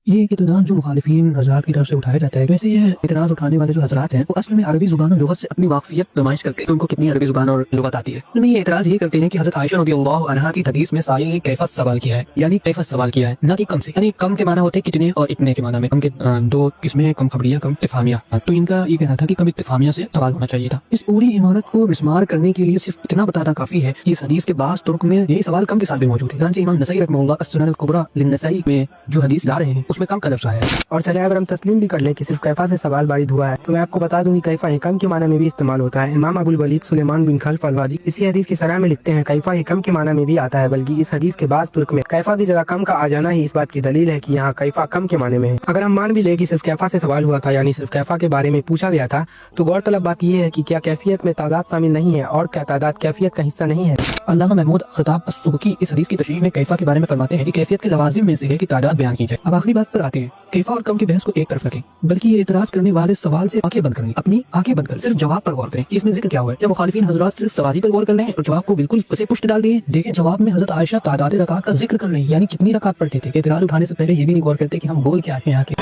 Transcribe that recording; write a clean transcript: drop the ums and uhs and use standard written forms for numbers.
یہ ایک اعتراض جو مخالفین حضرات کی طرف سے اٹھایا جاتا ہے، ویسے یہ اعتراض اٹھانے والے جو حضرات ہیں وہ اصل میں عربی زبان اور لغت سے اپنی واقفیت نمائش کرتے ہیں، ان کو کتنی عربی زبان اور لغت آتی ہے۔ انہوں نے یہ اعتراض یہ کرتے ہیں کہ حضرت عائشہ رضی اللہ عنہا کی حدیث میں سائل نے کیفیت سوال کیا ہے، یعنی کیفیت سوال کیا ہے، نہ کہ کم سے، یعنی کم کے معنی ہوتے ہیں کتنے اور اتنے کے معنی میں، کم کے دو قسمیں، کم خبریہ کم استفہامیہ، تو ان کا یہ کہنا تھا کہ کم استفہامیہ سے سوال ہونا چاہیے تھا۔ اس پوری عمارت کو مسمار کرنے کے لیے صرف اتنا بتانا کافی ہے کہ اس حدیث کے بعض طرق میں یہ سوال کم کے ساتھ بھی موجود ہے۔ چنانچہ امام نسائی رحمہ اللہ السنن الکبریٰ للنسائی میں جو حدیث لا رہے ہیں اس میں کم کا لفظ آیا ہے۔ اور چلے اگر ہم تسلیم بھی کر لیں کہ صرف کیفا سے سوال وارد ہوا ہے، تو میں آپ کو بتا دوں کہ کیفا کم کے معنی میں بھی استعمال ہوتا ہے۔ امام ابو الولید سلیمان بن خلف الواجی اسی حدیث کی شرح میں لکھتے ہیں کیفا کم کے معنی میں بھی آتا ہے، بلکہ اس حدیث کے بعض ترک میں کیفا کی جگہ کم کا آ جانا ہی اس بات کی دلیل ہے کہ یہاں کیفا کم کے معنی میں ہے۔ اگر ہم مان بھی لیں کہ صرف کیفا سے سوال ہوا تھا، یعنی صرف کیفا کے بارے میں پوچھا گیا تھا، تو غور طلب بات یہ ہے کہ کیا کیفیت میں تعداد شامل نہیں ہے، اور کیا تعداد کیفیت کا حصہ نہیں ہے؟ علامہ محمود خطاب السبکی اس حدیث کی تشریح میں کیفا کے بارے میں فرماتے ہیں کہ کیفیت کے لوازم میں سے ہے کہ تعداد بیان کی جائے۔ اب آخری بات پر آتے ہیں، کیفا اور کم کی بحث کو ایک طرف رکھیں، بلکہ یہ اعتراض کرنے والے سوال سے آنکھیں بند کریں، اپنی آنکھیں بند کر صرف جواب پر غور کریں کہ اس میں ذکر کیا ہوا ہے۔ یا مخالفین حضرات صرف سوال ہی پر غور کر لیں اور جواب کو بالکل پسے پشت ڈال دیں۔ دیکھیں جواب میں حضرت عائشہ تعداد رکعات کا ذکر کر رہی ہیں، یعنی کتنی رکعات پڑھتے تھے۔ اعتراض اٹھانے سے پہلے یہ بھی نہیں غور کرتے کہ ہم بول کیا ہیں یہاں کے۔